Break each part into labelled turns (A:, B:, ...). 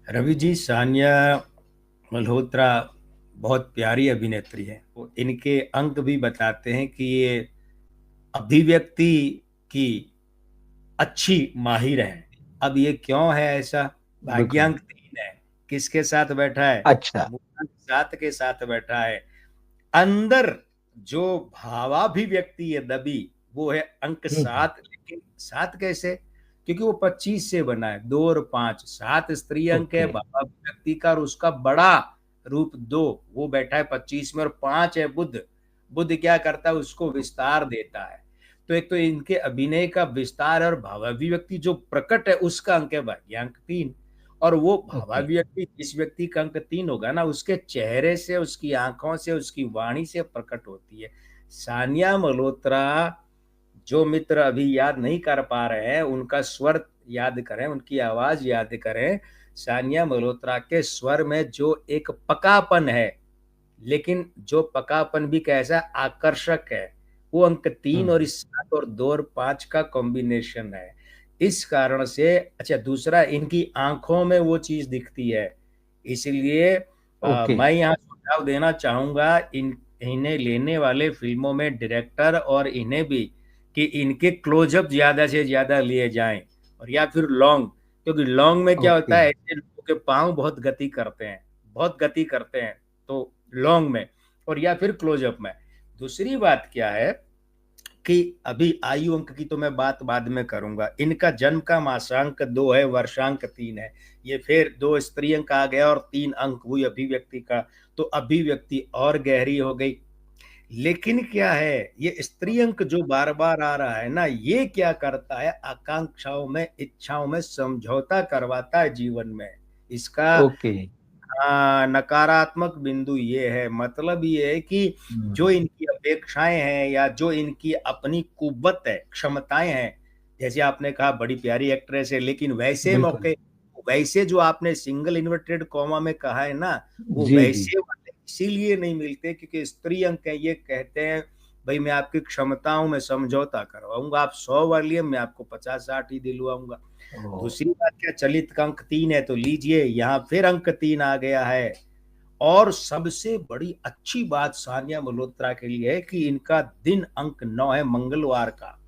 A: रवि जी, सानिया मल्होत्रा बहुत प्यारी अभिनेत्री है। वो इनके अंक भी बताते हैं कि ये अभिव्यक्ति की अच्छी माहिर है। अब ये क्यों है ऐसा?
B: बिल्कुल।
A: भाग्यांक 3 है। किसके साथ बैठा है?
B: अच्छा।
A: मूलांक 7 के साथ बैठा है। अंदर जो भावाभिव्यक्ति है दबी, वो है अंक
B: हम्म।
A: 7। लेकिन 7 कैसे? क्योंकि वो 25 से बना है, 2 और 5, 7 स्त्री अंक है
B: ओके।
A: भावाभिव्यक्ति का, और उसका बड़ा रूप 2 वो बैठा है 25 में, और 5 है बुध। बुध क्या करता है? उसको विस्तार देता है। तो एक तो इनके अभिनय का विस्तार और भावाभिव्यक्ति जो प्रकट है, उसका अंक है भाग्यांक 3। और वो
B: ओके।
A: भावाभिव्यक्ति जिस व्यक्ति का अंक 3 होगा ना, उसके चेहरे से, उसकी आंखों से, उसकी वाणी से प्रकट होती है। सानिया मल्होत्रा, जो मित्र अभी याद नहीं कर पा रहे हैं, उनका स्वर याद करें, उनकी आवाज याद करें। सानिया मल्होत्रा के स्वर में जो एक पकापन है, लेकिन जो पकापन भी कैसा आकर्षक है, वो अंक 3 और
B: हम्म।
A: इस 7 और 2 और 5 का कॉम्बिनेशन है। इस कारण से अच्छा, दूसरा, इनकी आंखों में वो चीज दिखती है। इसलिए
B: ओके।
A: मैं यहाँ सुझाव देना चाहूंगा इन्हें लेने वाले फिल्मों में डायरेक्टर और इन्हें भी, कि इनके क्लोजअप ज्यादा से ज्यादा लिए जाएं, और या फिर लॉन्ग। क्योंकि लॉन्ग में क्या
B: ओके।
A: होता है, ऐसे लोगों के पांव बहुत गति करते हैं, बहुत गति करते हैं। तो लॉन्ग में, और या फिर क्लोजअप में। दूसरी बात क्या है कि अभी आयु अंक की तो मैं बात बाद में करूंगा। इनका जन्म का मासांक 2 है, वर्षांक 3 है। ये फिर 2 स्त्री अंक आ गया और 3 अंक हुई अभिव्यक्ति का। तो अभिव्यक्ति और गहरी हो गई। लेकिन क्या है, ये स्त्री अंक जो बार बार आ रहा है ना, ये क्या करता है, आकांक्षाओं में, इच्छाओं में समझौता करवाता है जीवन में। इसका
B: ओके।
A: नकारात्मक बिंदु ये है, मतलब ये है कि जो
B: हम्म।
A: इनकी अपेक्षाएं हैं, या जो इनकी अपनी कुव्वत है, क्षमताएं हैं। जैसे आपने कहा बड़ी प्यारी एक्ट्रेस है, लेकिन वैसे
B: बिल्कुल।
A: मौके, वैसे जो आपने सिंगल इन्वर्टेड कॉमा में कहा है ना, वो
B: जी जी।
A: वैसे वाले इसीलिए नहीं मिलते क्योंकि स्त्री अंक है, ये कहते हैं भाई मैं आपकी क्षमताओं में समझौता करवाऊंगा, आप 100 वाली है, मैं आपको 50-60 ही दिलवाऊंगा।
B: ओ।
A: दूसरी बात क्या, चलित का अंक 3 है, तो लीजिए यहाँ फिर अंक 3 आ गया है। और सबसे बड़ी अच्छी बात सानिया मल्होत्रा के लिए है कि इनका दिन अंक 9 है, मंगलवार का।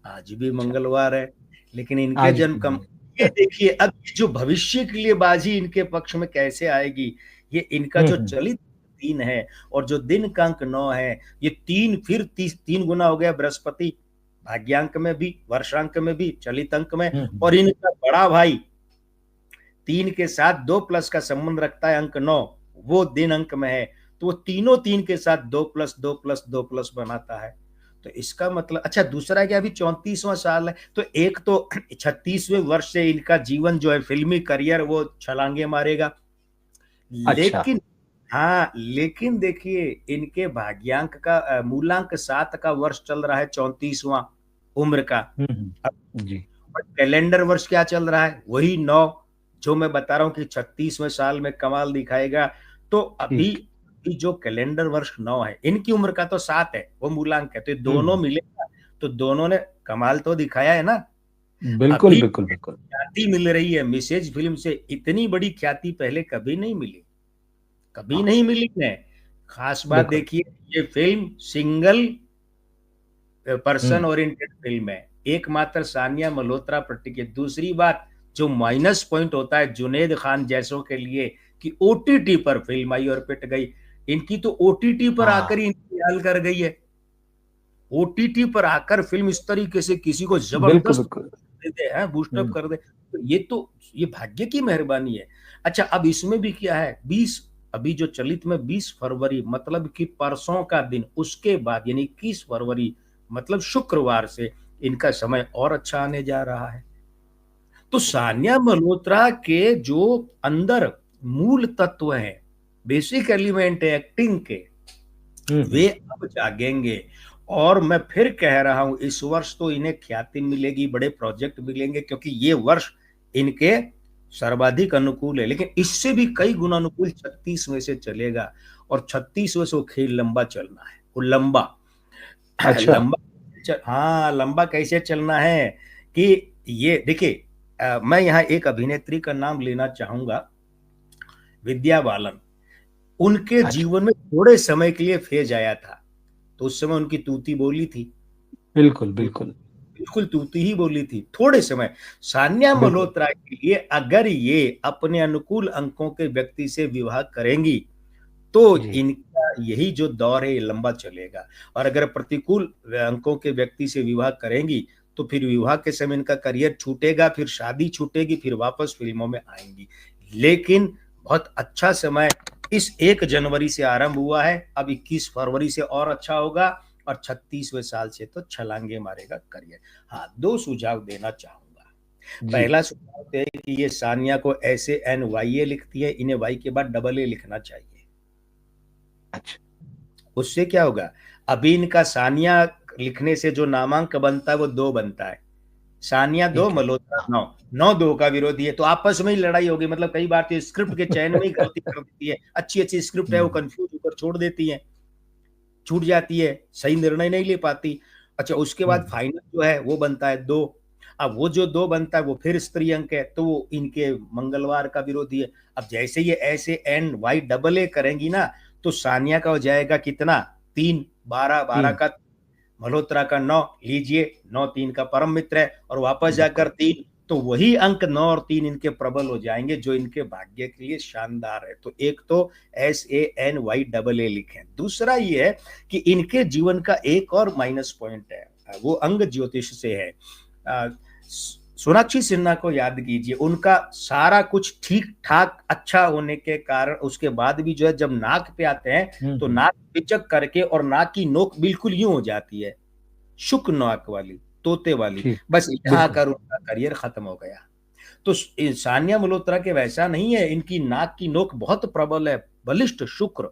A: आज भी
B: अच्छा।
A: मंगलवार है, लेकिन इनके
B: आज
A: जन्म
B: भी
A: का,
B: है।
A: ये देखिए अब ये जो भविष्य के लिए बाजी इनके पक्ष में कैसे आएगी। ये इनका जो
B: हम्म।
A: चलित 3 है, और जो दिन का अंक 9 है, ये 3 फिर 3 गुना हो गया बृहस्पति, भाग्यांक में भी, वर्षांक में भी, चलित अंक में। और
B: हम्म।
A: इनका बड़ा भाई 3 के साथ 2 प्लस का संबंध रखता है, अंक 9, वो दिन अंक में है। तो वो तीनों 3 के साथ 2 प्लस 2 प्लस 2 प्लस बनाता है। तो इसका मतलब, अच्छा दूसरा क्या, अभी 34वां साल है, तो एक तो 36वें वर्ष से इनका जीवन जो है, फिल्मी करियर, वो छलांगे मारेगा।
B: अच्छा।
A: लेकिन, हाँ लेकिन देखिए, इनके भाग्यांक का मूलांक 7 का वर्ष चल रहा है, 34वां उम्र का।
B: जी।
A: और कैलेंडर वर्ष क्या चल रहा है, वही 9, जो मैं बता रहा हूँ कि 36वें साल में कमाल दिखाएगा। तो अभी
B: ठीक।
A: अभी जो कैलेंडर वर्ष 9 है, इनकी उम्र का तो 7 है, वो मूलांक है, तो ये दोनों
B: हम्म।
A: मिलेगा। तो दोनों ने कमाल तो दिखाया है ना।
B: बिल्कुल
A: अभी
B: बिल्कुल बिल्कुल।
A: ख्याति मिल रही है मिसेज फिल्म से, इतनी बड़ी ख्याति पहले कभी नहीं मिली, कभी
B: हाँ।
A: नहीं मिली है। खास बात
B: बिल्कुल।
A: देखिए, ये फिल्म सिंगल पर्सन
B: हम्म।
A: ओरिएंटेड फिल्म है, एकमात्र सानिया मल्होत्रा पर टिके। दूसरी बात, जो माइनस पॉइंट होता है जुनेद खान जैसों के लिए, कि ओटीटी पर फिल्म आई और पिट गई। इनकी तो ओटीटी पर आकर
B: हाँ।
A: ही इनकी हाल कर गई है। ओटीटी पर आकर फिल्म इस तरीके से किसी को
B: बिल्कुल
A: जबरदस्त
B: बिल्कुल।
A: दे दे है, बूस्टअप
B: हम्म।
A: कर दे, तो ये भाग्य की मेहरबानी है। अच्छा, अब इसमें भी क्या है, 20, अभी जो चलित में 20 फरवरी, मतलब कि परसों का दिन, उसके बाद यानी 21 फरवरी, मतलब शुक्रवार से इनका समय और अच्छा आने जा रहा है। तो सानिया मल्होत्रा के जो अंदर मूल तत्व हैं, बेसिक एलिमेंट है एक्टिंग के, वे
B: हम्म।
A: अब जागेंगे। और मैं फिर कह रहा हूं, इस वर्ष तो इन्हें ख्याति मिलेगी, बड़े प्रोजेक्ट मिलेंगे, क्योंकि ये वर्ष इनके सर्वाधिक अनुकूल है। लेकिन इससे भी कई गुना अनुकूल 36 में से चलेगा। और 36 में से वो खेल लंबा चलना है, वो लंबा
B: अच्छा।
A: लंबा हाँ, लंबा कैसे चलना है कि ये देखिए, मैं यहाँ एक अभिनेत्री का नाम लेना चाहूंगा, विद्या बालन। उनके जीवन में थोड़े समय के लिए फेज आया था, तो उस समय उनकी तूती बोली थी।
B: बिल्कुल बिल्कुल
A: बिल्कुल तूती ही बोली थी थोड़े समय। सान्या मल्होत्रा के लिए अगर ये अपने अनुकूल अंकों के व्यक्ति से विवाह करेंगी तो इनका यही जो दौर है ये लंबा चलेगा, और अगर प्रतिकूल अंकों के व्यक्ति से विवाह करेंगी तो फिर विवाह के समय इनका करियर छूटेगा, फिर शादी छूटेगी, फिर वापस फिल्मों में आएंगी। लेकिन बहुत अच्छा समय इस 1 जनवरी से आरंभ हुआ है, अब 21 फरवरी से और अच्छा होगा, और 36वें साल से तो छलांगे मारेगा करियर। हाँ, 2 सुझाव देना चाहूंगा। पहला सुझाव है कि ये सानिया को SANYA लिखती है, इन्हें वाई के बाद AA लिखना चाहिए। अच्छा, उससे क्या होगा, अभी इनका सानिया लिखने से जो नामांक बनता है वो 2 बनता है। सानिया 2, मल्होत्रा 9, 9-2 का विरोधी है, तो आपस में ही लड़ाई होगी। मतलब कई बार तो स्क्रिप्ट के चयन में ही गलती कर देती है, अच्छी स्क्रिप्ट है वो कंफ्यूज होकर छोड़ देती है, छूट जाती है, सही निर्णय नहीं ले पाती। अच्छा, उसके बाद फाइनल जो है वो बनता है 2। अब वो जो 2 बनता है वो फिर स्त्री अंक है, तो वो इनके मंगलवार का विरोधी है। अब जैसे ये SANYAA करेंगी ना, तो सानिया का हो जाएगा कितना, 3, 12 का, मल्होत्रा का 9, लीजिए 9-3 का परम मित्र है, और वापस जाकर 3, तो वही अंक 9 और 3 इनके प्रबल हो जाएंगे, जो इनके भाग्य के लिए शानदार है। तो एक तो SANYAA लिखें। दूसरा ये है कि इनके जीवन का एक और माइनस पॉइंट है, वो अंग ज्योतिष से है। सोनाक्षी सिन्हा को याद कीजिए, उनका सारा कुछ ठीक ठाक अच्छा होने के कारण उसके बाद भी जो है जब नाक पे आते हैं तो नाक पिचक करके और नाक की नोक बिल्कुल यूं हो जाती है, शुक नाक वाली, तोते वाली, बस यहाँ कर उनका करियर खत्म हो गया। तो सानिया मल्होत्रा के वैसा नहीं है, इनकी नाक की नोक बहुत प्रबल है, बलिष्ठ, शुक्र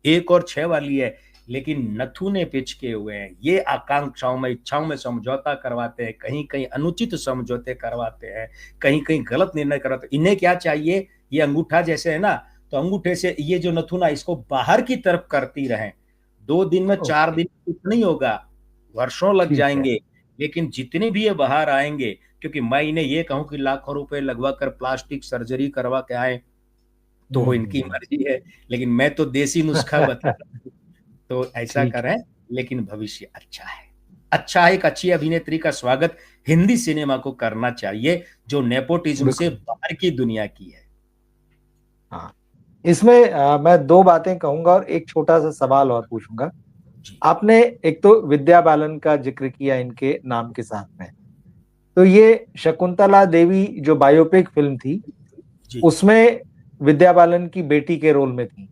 A: 1 और 6 वाली है, लेकिन नथुने पिचके हुए हैं। ये आकांक्षाओं में, इच्छाओं में समझौता करवाते हैं, कहीं कहीं अनुचित समझौते करवाते हैं, कहीं कहीं गलत निर्णय करवाते हैं। इन्हें क्या चाहिए, ये अंगूठा जैसे है ना, तो अंगूठे से ये जो नथुना इसको बाहर की तरफ करती रहें। 2 दिन में 4 दिन कुछ नहीं होगा, वर्षों लग जाएंगे, लेकिन जितने भी ये बाहर आएंगे, क्योंकि मैं इन्हें ये कहूं कि लाखों रुपए लगवा कर प्लास्टिक सर्जरी करवा के आए तो वो इनकी मर्जी है, लेकिन मैं तो देसी नुस्खा बता, तो ऐसा करें, लेकिन भविष्य अच्छा है। अच्छा है, एक अच्छी अभिनेत्री का स्वागत हिंदी सिनेमा को करना चाहिए, जो नेपोटिज्म से बाहर की दुनिया की है।
B: हाँ, इसमें मैं 2 बातें कहूंगा और एक छोटा सा सवाल और पूछूंगा। आपने एक तो विद्या बालन का जिक्र किया इनके नाम के साथ में, तो ये शकुंतला देवी जो बायोपिक फिल्म थी उसमें विद्या बालन की बेटी के रोल में थी।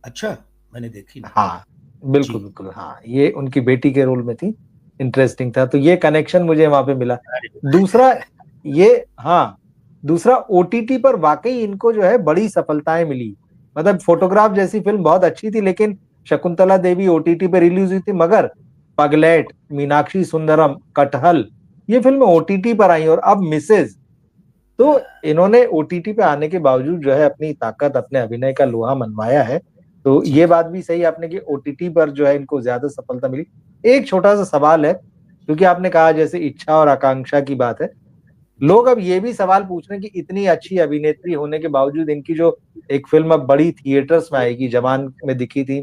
A: अच्छा, मैंने देखी नहीं।
B: हाँ बिल्कुल बिल्कुल, हाँ ये उनकी बेटी के रोल में थी। इंटरेस्टिंग था, तो ये कनेक्शन मुझे वहां पे मिला। दूसरा ये, हाँ दूसरा OTT पर वाकई इनको जो है बड़ी सफलताएं मिली। मतलब फोटोग्राफ जैसी फिल्म बहुत अच्छी थी, लेकिन शकुंतला देवी OTT पे रिलीज हुई थी, मगर पगलेट, मीनाक्षी सुंदरम, कटहल, ये फिल्म OTT पर आई, और अब मिसेज। तो इन्होंने OTT पे आने के बावजूद जो है अपनी ताकत, अपने अभिनय का लोहा मनवाया है। तो ये बात भी सही आपने कि OTT पर जो है इनको ज्यादा सफलता मिली। एक छोटा सा सवाल है, क्योंकि आपने कहा जैसे इच्छा और आकांक्षा की बात है, लोग अब ये भी सवाल पूछ रहे हैं कि इतनी अच्छी अभिनेत्री होने के बावजूद इनकी जो एक फिल्म अब बड़ी थिएटर्स में आएगी, जवान में दिखी थी,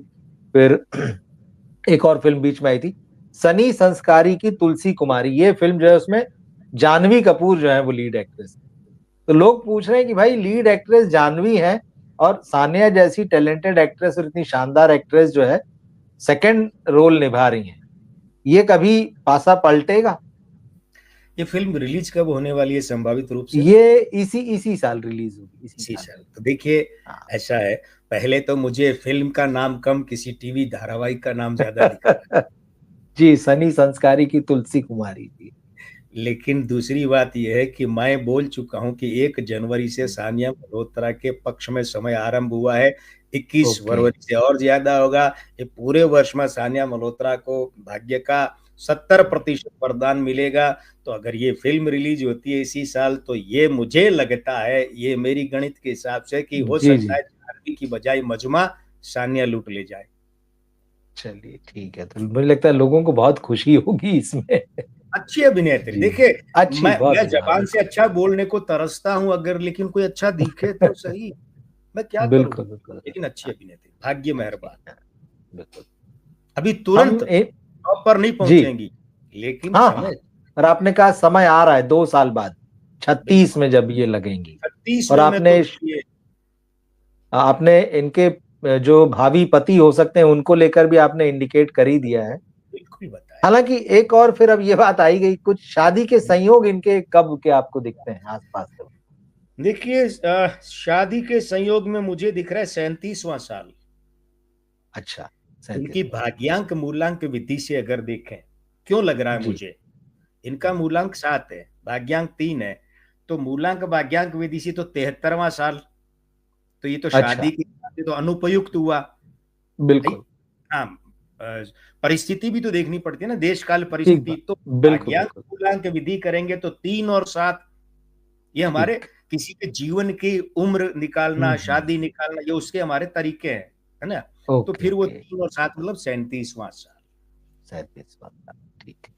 B: फिर एक और फिल्म बीच में आई थी सनी संस्कारी की तुलसी कुमारी, ये फिल्म जो है उसमें जानवी कपूर जो है वो लीड एक्ट्रेस। तो लोग पूछ रहे हैं कि भाई लीड एक्ट्रेस जानवी है और सानिया जैसी टैलेंटेड एक्ट्रेस और इतनी शानदार एक्ट्रेस जो है सेकंड रोल निभा रही हैं, ये कभी पासा पलटेगा?
A: ये फिल्म रिलीज कब होने वाली है संभावित रूप से?
B: ये इसी साल रिलीज होगी,
A: इसी साल। तो देखिए ऐसा है, पहले तो मुझे फिल्म का नाम कम, किसी टीवी धारावाहिक का नाम ज्यादा दिख रहा है।
B: जी, सनी संस्कारी की तुलसी कुमारी थी।
A: लेकिन दूसरी बात यह है कि मैं बोल चुका हूं कि 1 जनवरी से सानिया मल्होत्रा के पक्ष में समय आरंभ हुआ है, 21 फरवरी से और ज्यादा होगा। ये पूरे वर्ष में सानिया मल्होत्रा को भाग्य का 70% वरदान मिलेगा। तो अगर ये फिल्म रिलीज होती है इसी साल, तो ये मुझे लगता है, ये मेरी गणित के हिसाब से, कि हो सकता है 4वीं की बजाय मजमा सानिया लूट ले जाए।
B: चलिए ठीक है, तो मुझे लगता है लोगों को बहुत खुशी होगी इसमें।
A: अच्छी अभिनेत्री,
B: जी,
A: देखिए
B: अच्छी, बहुत
A: मैं
B: बढ़िया, हाँ,
A: जबान से
B: बिल्कुल।
A: अच्छा बोलने को तरसता हूं, अगर लेकिन कोई अच्छा दिखे तो सही, मैं क्या करूं।
B: बिल्कुल, बिल्कुल।
A: लेकिन अच्छी अभिनेत्री, भाग्य
B: जी,
A: मेहरबान।
B: हाँ, बिल्कुल।
A: अभी
B: हम
A: तुरंत
B: ए
A: टॉप पर नहीं
B: जी,
A: पहुंचेंगी, लेकिन
B: हाँ, हाँ।
A: समय।
B: और आपने कहा समय आ रहा है 2 साल बाद, 36
A: बिल्कुल,
B: में जब ये लगेंगी।
A: 36
B: और
A: में तो
B: आपने
A: देखिए।
B: आपने इनके जो भावी पति हो सकते हैं उनको लेकर भी आपने इंडिकेट कर ही दिया है।
A: बिल्कुल बताया।
B: हालांकि एक और फिर अब ये बात आई गई, कुछ शादी के संयोग इनके कब के आपको दिखते हैं आसपास के?
A: देखिए शादी के संयोग में मुझे दिख रहा है 37वां साल।
B: अच्छा,
A: इनकी
B: 37वां।
A: भाग्यांक मूलांक विधि से अगर देखें, क्यों लग रहा है
B: जी,
A: मुझे, इनका मूलांक 7 है, भाग्यांक 3 है, तो मूलांक भाग्यांक विधि से तो 73वां साल। तो ये तो
B: अच्छा,
A: शादी के हिसाब से तो अनुपयुक्त हुआ भाई।
B: बिल्कुल।
A: हाँ, परिस्थिति भी तो देखनी पड़ती है ना, देश काल
B: ठीक
A: परिस्थिति
B: बात।
A: तो।
B: बिल्कुल,
A: भाग्यांक
B: बिल्कुल।
A: मूलांक विधि करेंगे तो 3 और 7, ये हमारे
B: ठीक।
A: किसी के जीवन की उम्र निकालना,
B: हम्म।
A: शादी निकालना, ये उसके हमारे तरीके हैं, है ना। तो
B: ओके,
A: फिर वो
B: ओके।
A: 3 और 7 मतलब 37वां साल।
B: 37वां। ठीक है।